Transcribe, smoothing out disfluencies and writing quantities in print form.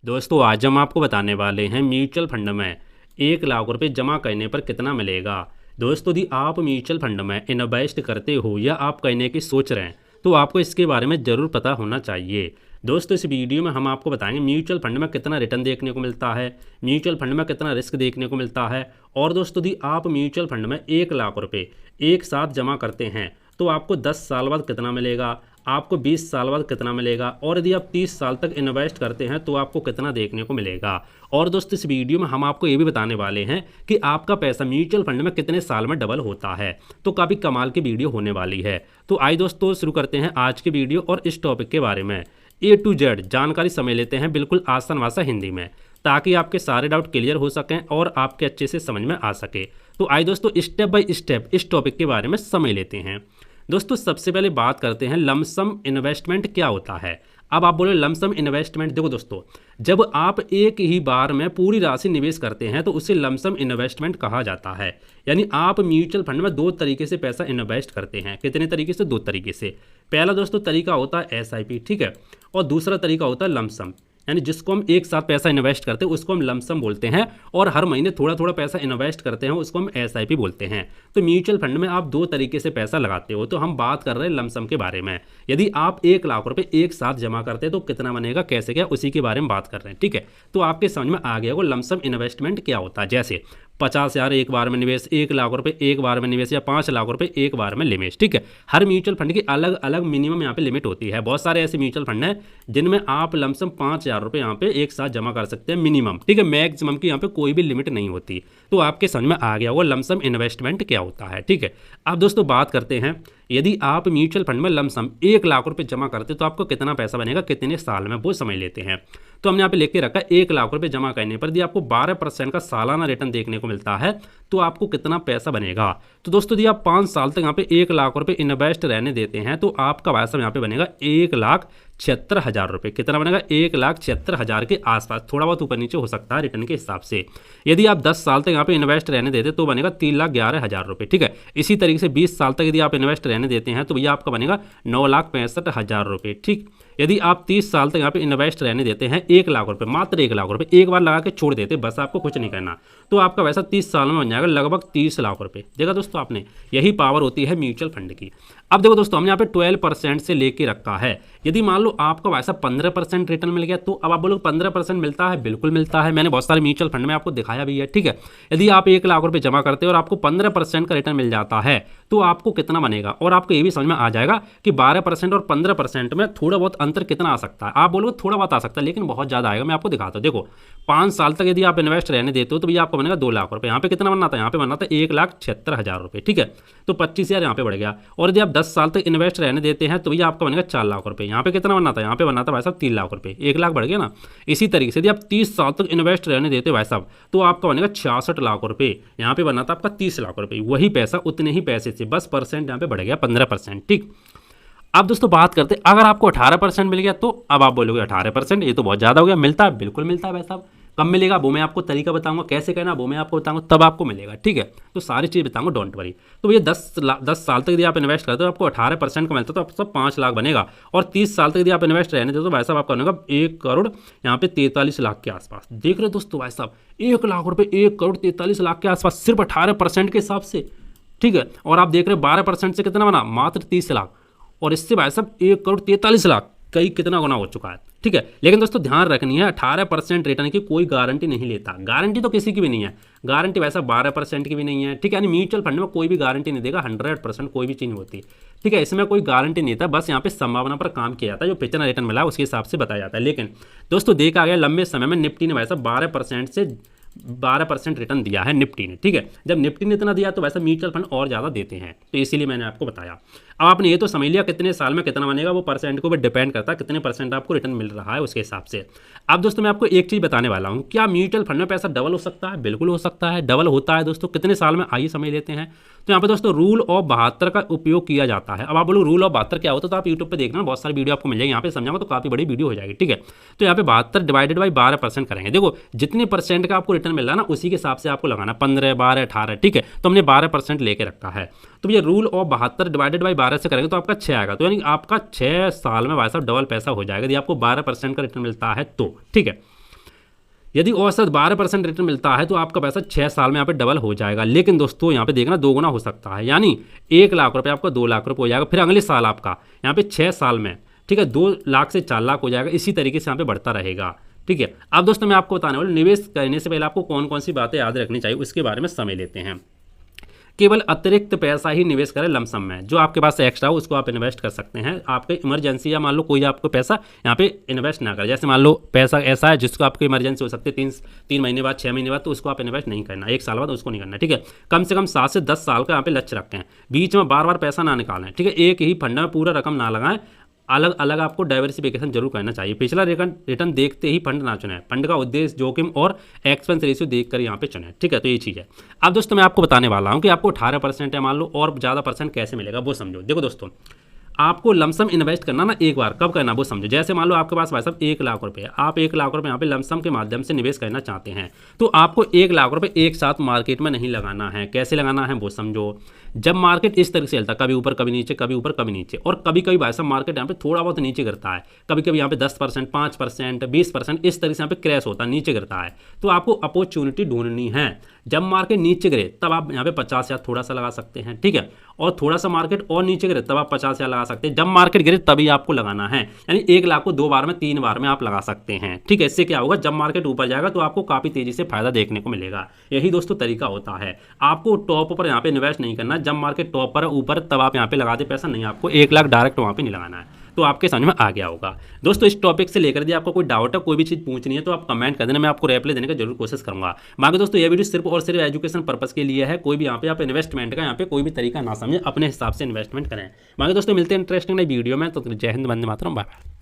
दोस्तों आज हम आपको बताने वाले हैं म्यूचुअल फंड में 1 लाख रुपए जमा करने पर कितना मिलेगा। दोस्तों यदि आप म्यूचुअल फंड में इन्वेस्ट करते हो या आप करने की सोच रहे हैं तो आपको इसके बारे में ज़रूर पता होना चाहिए। दोस्तों इस वीडियो में हम आपको बताएंगे म्यूचुअल फंड में कितना रिटर्न देखने को मिलता है, म्यूचुअल फंड में कितना रिस्क देखने को मिलता है, और दोस्तों यदि आप म्यूचुअल फंड में 1 लाख रुपए एक साथ जमा करते हैं तो आपको 10 साल बाद कितना मिलेगा, आपको 20 साल बाद कितना मिलेगा, और यदि आप 30 साल तक इन्वेस्ट करते हैं तो आपको कितना देखने को मिलेगा। और दोस्तों इस वीडियो में हम आपको ये भी बताने वाले हैं कि आपका पैसा म्यूचुअल फंड में कितने साल में डबल होता है। तो काफ़ी कमाल की वीडियो होने वाली है। तो आइए दोस्तों शुरू करते हैं आज की वीडियो और इस टॉपिक के बारे में A to Z जानकारी समझ लेते हैं बिल्कुल आसान भाषा हिंदी में, ताकि आपके सारे डाउट क्लियर हो सकें और आपके अच्छे से समझ में आ सके। तो आइए दोस्तों स्टेप बाय स्टेप इस टॉपिक के बारे में समझ लेते हैं। दोस्तों सबसे पहले बात करते हैं लमसम इन्वेस्टमेंट क्या होता है। अब आप बोले लमसम इन्वेस्टमेंट, देखो दोस्तों जब आप एक ही बार में पूरी राशि निवेश करते हैं तो उसे लमसम इन्वेस्टमेंट कहा जाता है। यानी आप म्यूचुअल फंड में 2 तरीके से पैसा इन्वेस्ट करते हैं। कितने तरीके से? 2 तरीके से। पहला दोस्तों तरीका होता है SIP, ठीक है, और दूसरा तरीका होता है लमसम, यानी जिसको हम एक साथ पैसा इन्वेस्ट करते हैं उसको हम लमसम बोलते हैं, और हर महीने थोड़ा थोड़ा पैसा इन्वेस्ट करते हैं उसको हम SIP बोलते हैं। तो म्यूचुअल फंड में आप 2 तरीके से पैसा लगाते हो, तो हम बात कर रहे हैं लमसम के बारे में। यदि आप 1 लाख रुपए एक साथ जमा करते हैं तो कितना बनेगा, कैसे क्या, उसी के बारे में बात कर रहे हैं, ठीक है। तो आपके समझ में आ गया वो लमसम इन्वेस्टमेंट क्या होता है। जैसे 50,000 एक बार में निवेश, 1 लाख रुपए एक बार में निवेश, या 5 लाख रुपए एक बार में निवेश, ठीक है। हर म्यूचुअल फंड की अलग अलग मिनिमम यहाँ पे लिमिट होती है। बहुत सारे ऐसे म्यूचुअल फंड हैं जिनमें आप लमसम 5,000 रुपये यहाँ पे एक साथ जमा कर सकते हैं मिनिमम, ठीक है। मैक्सिमम की यहाँ पे कोई भी लिमिट नहीं होती। तो आपके समझ में आ गया वो लमसम इन्वेस्टमेंट क्या होता है, ठीक है। अब दोस्तों बात करते हैं यदि आप म्यूचुअल फंड में लमसम 1 लाख रुपए जमा करते तो आपको कितना पैसा बनेगा, कितने साल में, वो समझ लेते हैं। तो हमने यहाँ पे लिख के रखा 1 लाख रुपए जमा करने पर यदि आपको 12% का सालाना रिटर्न देखने को मिलता है तो आपको कितना पैसा बनेगा। तो दोस्तों यदि आप 5 साल तक यहाँ पे 1 लाख रुपए इन्वेस्ट रहने देते हैं तो आपका पैसा यहाँ पे बनेगा 1,76,000 रुपये। कितना बनेगा? 1,76,000 के आसपास, थोड़ा बहुत ऊपर नीचे हो सकता है रिटर्न के हिसाब से। यदि आप 10 साल तक यहाँ पे इन्वेस्ट रहने देते तो बनेगा 3,11,000 रुपये, ठीक है। इसी तरीके से 20 साल तक यदि आप इन्वेस्ट रहने देते हैं तो भैया आपका बनेगा 9,65,000 रुपये, ठीक। यदि आप 30 साल तक यहाँ पे इन्वेस्ट रहने देते हैं 1 लाख रुपए, मात्र 1 लाख रुपए एक बार लगा के छोड़ देते, बस आपको कुछ नहीं करना, तो आपका पैसा 30 साल में बन जाएगा लगभग 30 लाख रुपए। देखा दोस्तों आपने, यही पावर होती है म्यूचुअल फंड की। अब देखो दोस्तों हमने यहाँ पे 12% से लेके रखा है। यदि मान लो आपका पैसा 15% रिटर्न मिल गया तो अब आप बोलो 15% मिलता है, बिल्कुल मिलता है। मैंने बहुत सारे म्यूचुअल फंड में आपको दिखाया भी है, ठीक है। यदि आप 1 लाख रुपए जमा करते हो और आपको 15% का रिटर्न मिल जाता है तो आपको कितना बनेगा, और आपको ये भी समझ में आ जाएगा कि 12% और 15% में थोड़ा बहुत अंतर कितना आ सकता है। आप बोलोगे थोड़ा बहुत आ सकता है लेकिन बहुत ज़्यादा आएगा। मैं आपको दिखाता हूँ। देखो 5 साल तक यदि आप इन्वेस्ट रहने देते हो तो भैया आपको बनेगा 2 लाख रुपए। यहाँ पे कितना बनना था, यहाँ पे बनना था 1,76,000 रुपये, ठीक है। तो 25,000 यहाँ पे बढ़ गया। और यदि आप 10 साल तक इन्वेस्ट रहने देते हैं तो भैया आपका बनेगा 4 लाख रुपये। यहाँ पे कितना बनना था, यहाँ पे बनना था भाई साहब 3 लाख रुपये, 1 लाख बढ़ गया ना। इसी तरीके से यदि आप 30 साल तक इन्वेस्ट रहने देते हो भाई साहब तो आपका बनेगा 66 लाख रुपये। यहाँ पे बनना था आपका 30 लाख रुपये। वही पैसा उतने ही पैसे से, बस परसेंट यहाँ पे बढ़ गया 15%, ठीक। अब दोस्तों बात करते हैं अगर आपको 18% मिल गया तो अब आप बोलोगे 18% ये तो बहुत ज़्यादा हो गया। मिलता है, बिल्कुल मिलता है भाई साहब। कब मिलेगा वो मैं आपको तरीका बताऊंगा, कैसे करना वो मैं आपको बताऊंगा, तब आपको मिलेगा, ठीक है। तो सारी चीज़ बताऊंगा, डोंट वरी। तो ये 10 साल तक यदि आप इन्वेस्ट करते हो आपको 18% का मिलता है तो आपको 5 लाख बनेगा। और 30 साल तक यदि आप इन्वेस्ट रहने देते तो भाई साहब आपका बनेगा 1 करोड़ यहाँ पे 43 लाख के आसपास। देख रहे हो दोस्तों भाई साहब 1 लाख रुपये 1 करोड़ 43 लाख के आसपास सिर्फ 18% के हिसाब से, ठीक है। और आप देख रहे हो 12% से कितना बना, मात्र 30 लाख। और इससे भाई साहब 1 करोड़ 43 लाख कई कितना गुना हो चुका है, ठीक है। लेकिन दोस्तों ध्यान रखनी है 18% रिटर्न की कोई गारंटी नहीं लेता। गारंटी तो किसी की भी नहीं है, गारंटी वैसा 12% की भी नहीं है, ठीक है। यानी म्यूचुअल फंड में कोई भी गारंटी नहीं देगा, 100% कोई भी चीज़ नहीं होती, ठीक है। इसमें कोई गारंटी नहीं था, बस यहाँ पे संभावना पर काम किया जाता है। जो पिछला रिटर्न मिला है उसके हिसाब से बताया जाता है। लेकिन दोस्तों देखा गया लंबे समय में निफ्टी ने वैसा 12% रिटर्न दिया है निफ्टी ने, ठीक है। जब निफ्टी ने इतना दिया तो वैसा म्यूचुअल फंड और ज़्यादा देते हैं, तो इसीलिए मैंने आपको बताया। अब आपने ये तो समझ लिया कितने साल में कितना बनेगा, वो परसेंट को भी डिपेंड करता है कितने परसेंट आपको रिटर्न मिल रहा है उसके हिसाब से। अब दोस्तों मैं आपको एक चीज़ बताने वाला हूँ, क्या म्यूचुअल फंड में पैसा डबल हो सकता है? बिल्कुल हो सकता है, डबल होता है दोस्तों। कितने साल में, आइए समझ लेते हैं। तो यहाँ पे दोस्तों रूल ऑफ 72 का उपयोग किया जाता है। अब आप बोलो रूल ऑफ 72 क्या होता है, तो आप यूट्यूब पे देखना, बहुत सारी वीडियो आपको मिल जाएगी, यहाँ पे समझाऊंगा तो काफ़ी बड़ी वीडियो हो जाएगी, ठीक है। तो यहाँ पे 72 डिवाइडेड बाई 12% करेंगे। देखो जितने परसेंट का आपको रिटर्न मिल रहा है ना उसी के हिसाब से आपको लगाना, 15, 12, 18, ठीक है। तो हमने 12% लेके रखा है। तो ये रूल ऑफ 72 डिवाइडेड बाई 12 से करेंगे तो आपका 6 आएगा। तो यानी आपका 6 साल में भाई साहब डबल पैसा हो जाएगा यदि आपको 12% का रिटर्न मिलता है तो, ठीक है। यदि औसत 12% रिटर्न मिलता है तो आपका पैसा 6 साल में यहाँ पे डबल हो जाएगा। लेकिन दोस्तों यहाँ पे देखना 2 गुना हो सकता है, यानी 1 लाख रुपये आपका 2 लाख रुपये हो जाएगा, फिर अगले साल आपका यहाँ पे 6 साल में, ठीक है, 2 लाख से 4 लाख हो जाएगा। इसी तरीके से यहाँ पे बढ़ता रहेगा, ठीक है। अब दोस्तों मैं आपको बताने वाला निवेश करने से पहले आपको कौन कौन सी बातें याद रखनी चाहिए उसके बारे में समझ लेते हैं। केवल अतिरिक्त पैसा ही निवेश करें लमसम में, जो आपके पास एक्स्ट्रा हो उसको आप इन्वेस्ट कर सकते हैं। आपके इमरजेंसी या मान लो कोई आपको पैसा यहाँ पे इन्वेस्ट ना करें, जैसे मान लो पैसा ऐसा है जिसको आपको इमरजेंसी हो सकती है 3 महीने बाद, 6 महीने बाद, तो उसको आप इन्वेस्ट नहीं करना, 1 साल बाद उसको नहीं करना, ठीक है। कम से कम 7 से 10 साल का यहाँ पे लक्ष्य रखें, बीच में बार बार पैसा ना निकालें, ठीक है। एक ही फंड में पूरा रकम ना लगाएं, अलग अलग आपको डाइवर्सिफिकेशन जरूर करना चाहिए। पिछला रिटर्न देखते ही फंड ना चुने, फंड का उद्देश्य, जोखिम और एक्सपेंस रेशियो देखकर यहाँ पे चुने, ठीक है। तो ये चीज़ है। अब दोस्तों मैं आपको बताने वाला हूँ कि आपको 18% है मान लो, और ज़्यादा परसेंट कैसे मिलेगा वो समझो। देखो दोस्तों, आपको लमसम इन्वेस्ट करना ना एक बार, कब करना वो समझो। जैसे मान लो आपके पास भाई साहब 1 लाख रुपये, आप 1 लाख रुपये यहाँ पे लमसम के माध्यम से निवेश करना चाहते हैं, तो आपको 1 लाख रुपये एक साथ मार्केट में नहीं लगाना है। कैसे लगाना है वो समझो। जब मार्केट इस तरह से चलता, कभी ऊपर कभी नीचे, कभी ऊपर कभी नीचे, और कभी कभी भाई साहब मार्केट यहाँ पे थोड़ा बहुत नीचे गिरता है, कभी कभी यहाँ पे 10%, 5%, 20%, इस तरह से यहाँ पे क्रैश होता है, नीचे गिरता है। तो आपको अपॉर्चुनिटी ढूंढनी है। जब मार्केट नीचे गिरे तब आप यहाँ पे 50,000 थोड़ा सा लगा सकते हैं, ठीक है। और थोड़ा सा मार्केट और नीचे गिरे तब आप 50,000 लगा सकते हैं। जब मार्केट गिरे तभी आपको लगाना है, यानी 1 लाख को 2 बार में, 3 बार में आप लगा सकते हैं, ठीक है। इससे क्या होगा, जब मार्केट ऊपर जाएगा तो आपको काफ़ी तेजी से फायदा देखने को मिलेगा। यही दोस्तों तरीका होता है। आपको टॉप पर यहाँ पे इन्वेस्ट नहीं करना, जब मार्केट टॉप पर ऊपर तब आप यहाँ पे लगा दे पैसा, नहीं, आपको 1 लाख डायरेक्ट वहाँ पे नहीं लगाना है। तो आपके समझ में आ गया होगा। दोस्तों इस टॉपिक से लेकर आपको कोई डाउट है, कोई भी चीज़ पूछनी है तो आप कमेंट कर देना, मैं आपको रिप्लाई देने का जरूर कोशिश करूंगा। बाकी दोस्तों ये वीडियो सिर्फ और सिर्फ एजुकेशन पर्पस के लिए है, कोई भी यहाँ पे आप इन्वेस्टमेंट का यहाँ पे कोई भी तरीका ना समझे, अपने हिसाब से इन्वेस्टमेंट करें। बाकी दोस्तों मिलते हैं इंटरेस्टिंग नई वीडियो में, तो जय हिंद, वंदे मातरम, बाय बाय।